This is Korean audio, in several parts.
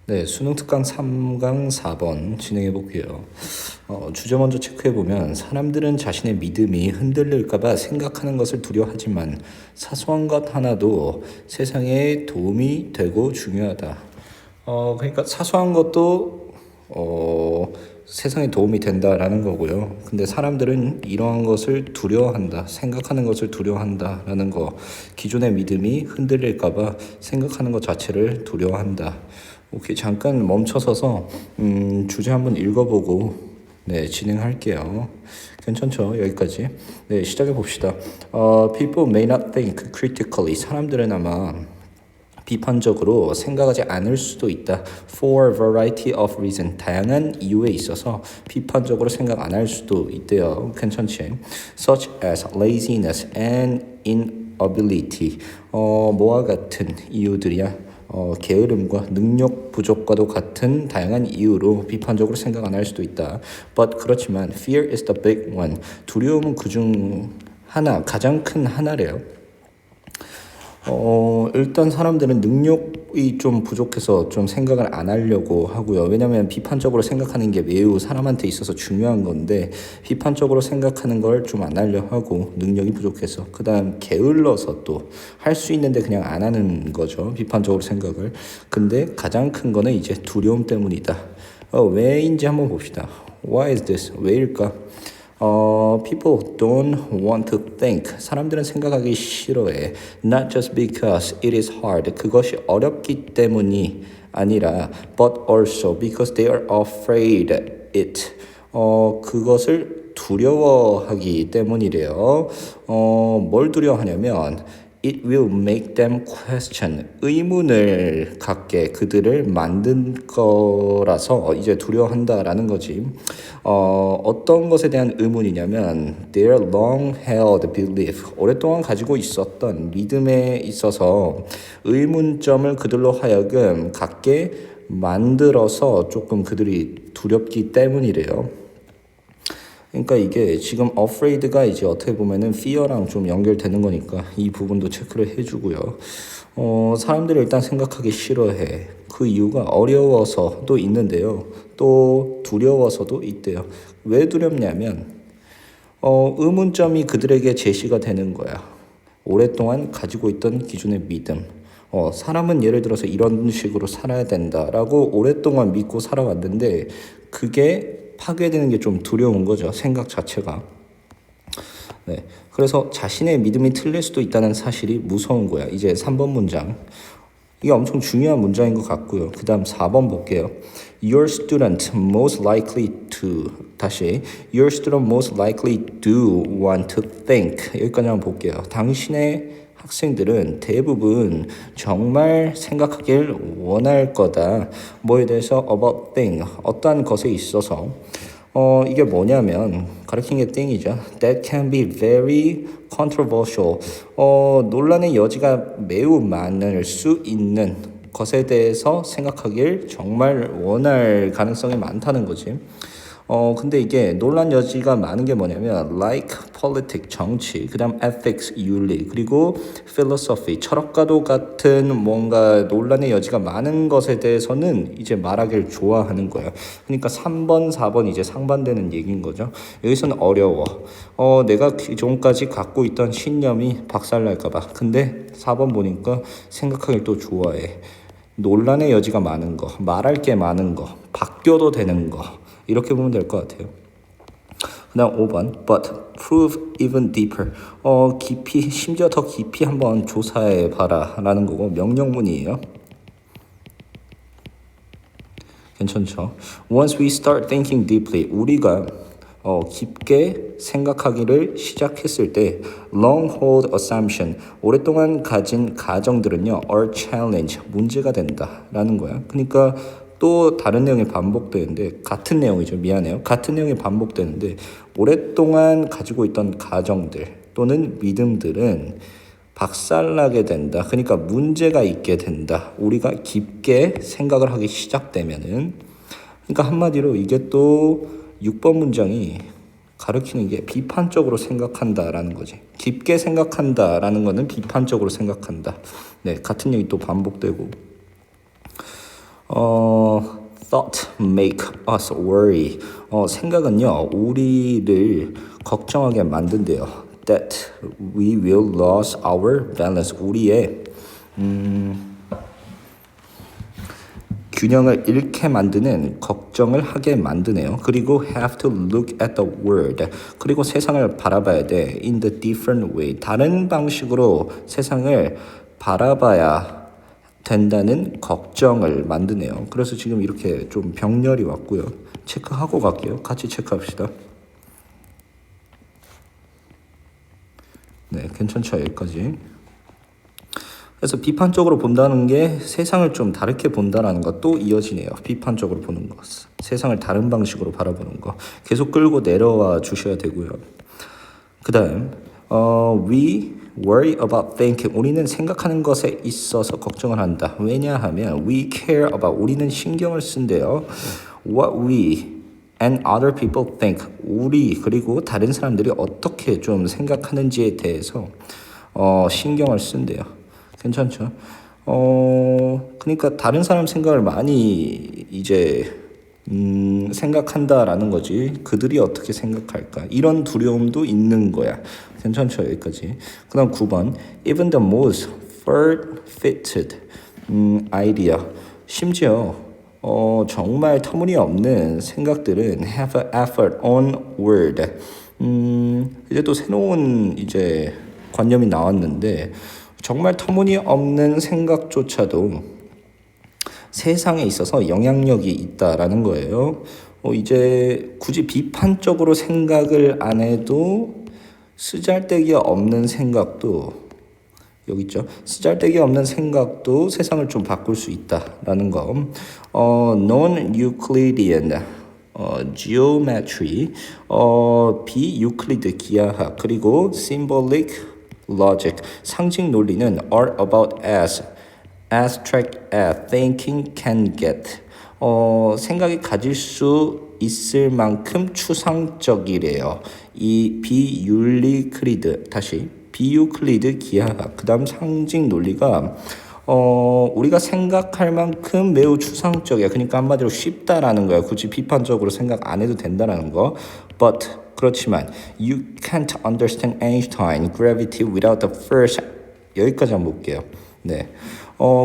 네, 수능 특강 3강 4번 진행해 볼게요. 주제 먼저 체크해 보면 사람들은 자신의 믿음이 흔들릴까봐 생각하는 것을 두려워하지만 사소한 것 하나도 세상에 도움이 되고 중요하다. 그러니까 사소한 것도 세상에 도움이 된다라는 거고요. 근데 사람들은 이러한 것을 두려워한다, 생각하는 것을 두려워한다라는 거, 기존의 믿음이 흔들릴까봐 생각하는 것 자체를 두려워한다. 오케이, 잠깐 멈춰서서 주제 한번 읽어보고 네, 진행할게요. 괜찮죠? 여기까지. 네, 시작해 봅시다. People may not think critically. 사람들은 아마 비판적으로 생각하지 않을 수도 있다. For a variety of reasons. 다양한 이유에 있어서 비판적으로 생각 안 할 수도 있대요. 괜찮지? Such as laziness and inability. 뭐와 같은 이유들이야? 게으름과 능력 부족과도 같은 다양한 이유로 비판적으로 생각 안 할 수도 있다. But 그렇지만 fear is the big one. 두려움은 그중 하나, 가장 큰 하나래요. 일단 사람들은 능력이 좀 부족해서 좀 생각을 안 하려고 하고요. 왜냐하면 비판적으로 생각하는 게 매우 사람한테 있어서 중요한 건데 비판적으로 생각하는 걸 좀 안 하려 하고 능력이 부족해서 그 다음 게을러서 또 할 수 있는데 그냥 안 하는 거죠. 비판적으로 생각을. 근데 가장 큰 거는 이제 두려움 때문이다. 왜인지 한번 봅시다. Why is this? 왜일까? People don't want to think. 사람들은 생각하기 싫어해. Not just because it is hard. 그것이 어렵기 때문이 아니라 but also because they are afraid it. 그것을 두려워하기 때문이래요. 뭘 두려워하냐면 It will make them question. 의문을 갖게 그들을 만든 거라서 이제 두려워한다라는 거지. 어떤 것에 대한 의문이냐면 their long-held belief. 오랫동안 가지고 있었던 믿음에 있어서 의문점을 그들로 하여금 갖게 만들어서 조금 그들이 두렵기 때문이래요. 그러니까 이게 지금 afraid가 이제 어떻게 보면은 fear랑 좀 연결되는 거니까 이 부분도 체크를 해주고요. 사람들이 일단 생각하기 싫어해. 그 이유가 어려워서도 있는데요. 또 두려워서도 있대요. 왜 두렵냐면 의문점이 그들에게 제시가 되는 거야. 오랫동안 가지고 있던 기존의 믿음. 사람은 예를 들어서 이런 식으로 살아야 된다라고 오랫동안 믿고 살아왔는데 그게 파괴되는 게 좀 두려운 거죠. 생각 자체가. 네. 그래서 자신의 믿음이 틀릴 수도 있다는 사실이 무서운 거야. 이제 3번 문장. 이게 엄청 중요한 문장인 것 같고요. 그 다음 4번 볼게요. Your student most likely to 다시 Your student most likely do want to think 여기까지 한번 볼게요. 당신의 학생들은 대부분 정말 생각하길 원할 거다. 뭐에 대해서 about thing 어떠한 것에 있어서 이게 뭐냐면 가리키는 게 thing이죠. That can be very controversial. 논란의 여지가 매우 많을 수 있는 것에 대해서 생각하길 정말 원할 가능성이 많다는 거지. 근데 이게 논란 여지가 많은 게 뭐냐면 like politics 정치, 그다음 ethics 윤리, 그리고 philosophy 철학과도 같은 뭔가 논란의 여지가 많은 것에 대해서는 이제 말하길 좋아하는 거예요. 그러니까 3번, 4번 이제 상반되는 얘기인 거죠. 여기서는 어려워. 내가 기존까지 갖고 있던 신념이 박살날까 봐. 근데 4번 보니까 생각하길 또 좋아해. 논란의 여지가 많은 거, 말할 게 많은 거, 바뀌어도 되는 거 이렇게 보면 될 것 같아요. 그 다음 5번 But prove even deeper. 깊이 심지어 더 깊이 한번 조사해 봐라 라는 거고 명령문이에요. 괜찮죠? Once we start thinking deeply 우리가 깊게 생각하기를 시작했을 때 long hold assumption 오랫동안 가진 가정들은요 are challenge 문제가 된다라는 거야. 그러니까 또 다른 내용이 반복되는데 같은 내용이죠. 미안해요. 같은 내용이 반복되는데 오랫동안 가지고 있던 가정들 또는 믿음들은 박살나게 된다. 그러니까 문제가 있게 된다. 우리가 깊게 생각을 하기 시작되면은 그러니까 한마디로 이게 또 6번 문장이 가르치는 게 비판적으로 생각한다라는 거지. 깊게 생각한다라는 거는 비판적으로 생각한다. 네, 같은 얘기 또 반복되고 thought make us worry. 생각은요, 우리를 걱정하게 만든대요. That we will lose our balance. 우리의 균형을 잃게 만드는 걱정을 하게 만드네요. 그리고 have to look at the world. 그리고 세상을 바라봐야 돼. In the different way. 다른 방식으로 세상을 바라봐야 된다는 걱정을 만드네요. 그래서 지금 이렇게 좀 병렬이 왔고요. 체크하고 갈게요. 같이 체크합시다. 네, 괜찮죠? 여기까지. 그래서 비판적으로 본다는 게 세상을 좀 다르게 본다는 것도 이어지네요. 비판적으로 보는 것. 세상을 다른 방식으로 바라보는 거. 계속 끌고 내려와 주셔야 되고요. 그 다음 we worry about thinking. 우리는 생각하는 것에 있어서 걱정을 한다. 왜냐하면 we care about. 우리는 신경을 쓴대요. What we and other people think. 우리 그리고 다른 사람들이 어떻게 좀 생각하는지에 대해서 신경을 쓴대요. 괜찮죠? 그러니까 다른 사람 생각을 많이 이제 생각한다라는 거지. 그들이 어떻게 생각할까? 이런 두려움도 있는 거야. 괜찮죠? 여기까지. 그 다음 9번. Even the most far-fetched idea. 심지어 정말 터무니없는 생각들은 have an effort on word. 이제 또 새로운 이제 관념이 나왔는데 정말 터무니없는 생각조차도 세상에 있어서 영향력이 있다라는 거예요. 이제 굳이 비판적으로 생각을 안 해도 쓰잘데기 없는 생각도 여기 있죠. 쓰잘데기 없는 생각도 세상을 좀 바꿀 수 있다라는 거. Non-Euclidean geometry, 비유클리드 기하학, 그리고 symbolic logic, 상징 논리는 are about as abstract as thinking can get. 생각이 가질 수 있을 만큼 추상적이래요. 이 비유클리드 기하학, 그 다음 상징 논리가 우리가 생각할 만큼 매우 추상적이야. 그러니까 한마디로 쉽다라는 거야. 굳이 비판적으로 생각 안 해도 된다라는 거. But 그렇지만 you can't understand Einstein gravity without the first. 여기까지 한번 볼게요. 네.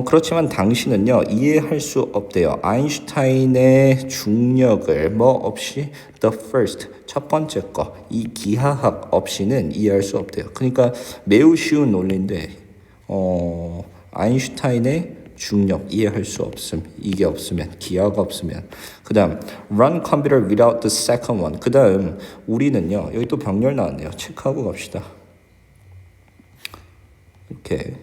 그렇지만 당신은요 이해할 수 없대요. 아인슈타인의 중력을 뭐 없이 the first 첫 번째 거 이 기하학 없이는 이해할 수 없대요. 그러니까 매우 쉬운 논리인데 아인슈타인의 중력 이해할 수 없음. 이게 없으면 기하가 없으면. 그 다음 run computer without the second one. 그 다음 우리는요 여기 또 병렬 나왔네요. 체크하고 갑시다. 이렇게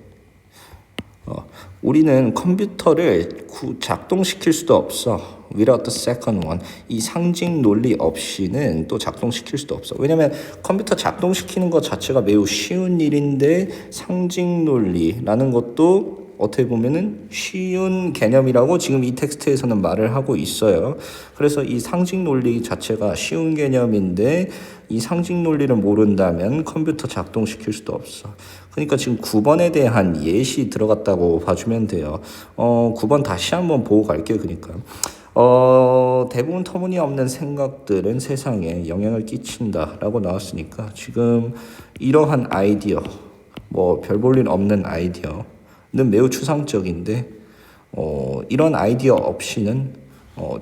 우리는 컴퓨터를 작동시킬 수도 없어. without the second one. 이 상징 논리 없이는 또 작동시킬 수도 없어. 왜냐면 컴퓨터 작동시키는 것 자체가 매우 쉬운 일인데 상징 논리라는 것도 어떻게 보면은 쉬운 개념이라고 지금 이 텍스트에서는 말을 하고 있어요. 그래서 이 상징 논리 자체가 쉬운 개념인데 이 상징 논리를 모른다면 컴퓨터 작동시킬 수도 없어. 그러니까 지금 9번에 대한 예시 들어갔다고 봐주면 돼요. 9번 다시 한번 보고 갈게요. 그러니까 대부분 터무니없는 생각들은 세상에 영향을 끼친다라고 나왔으니까 지금 이러한 아이디어, 뭐 별 볼 일 없는 아이디어는 매우 추상적인데 이런 아이디어 없이는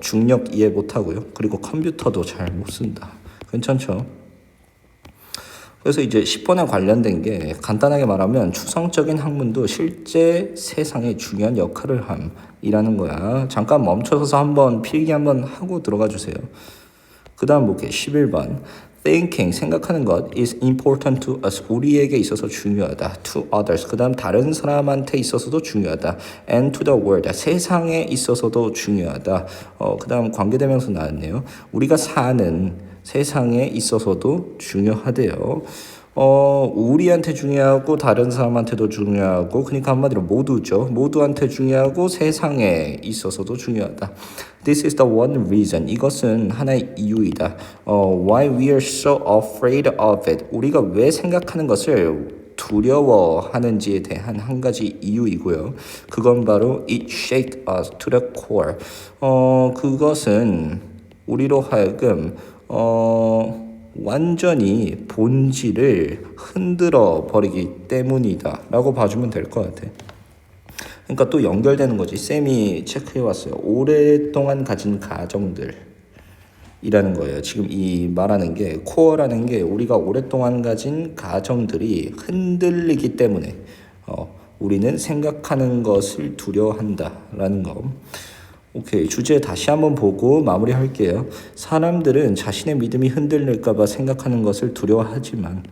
중력 이해 못하고요. 그리고 컴퓨터도 잘 못 쓴다. 괜찮죠? 그래서 이제 10번에 관련된 게 간단하게 말하면 추상적인 학문도 실제 세상에 중요한 역할을 함이라는 거야. 잠깐 멈춰서서 한번 필기 한번 하고 들어가 주세요. 그 다음 볼게요. 11번. Thinking, 생각하는 것 is important to us. 우리에게 있어서 중요하다. To others. 그 다음 다른 사람한테 있어서도 중요하다. And to the world. 세상에 있어서도 중요하다. 그 다음 관계대명사 나왔네요. 우리가 사는 세상에 있어서도 중요하대요. 우리한테 중요하고 다른 사람한테도 중요하고 그러니까 한마디로 모두죠. 모두한테 중요하고 세상에 있어서도 중요하다. This is the one reason. 이것은 하나의 이유이다. Why we are so afraid of it. 우리가 왜 생각하는 것을 두려워하는지에 대한 한 가지 이유이고요. 그건 바로 it shake us to the core. 그것은 우리로 하여금 완전히 본질을 흔들어 버리기 때문이다 라고 봐주면 될 것 같아. 그러니까 또 연결되는 거지. 쌤이 체크해 왔어요. 오랫동안 가진 가정들 이라는 거예요. 지금 이 말하는 게 코어라는 게 우리가 오랫동안 가진 가정들이 흔들리기 때문에 우리는 생각하는 것을 두려워한다라는 거. 오케이, 주제 다시 한번 보고 마무리할게요. 사람들은 자신의 믿음이 흔들릴까봐 생각하는 것을 두려워하지만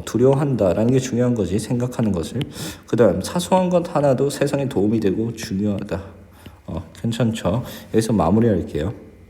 두려워한다라는 게 중요한 거지. 생각하는 것을. 그 다음 사소한 것 하나도 세상에 도움이 되고 중요하다. 괜찮죠? 여기서 마무리할게요.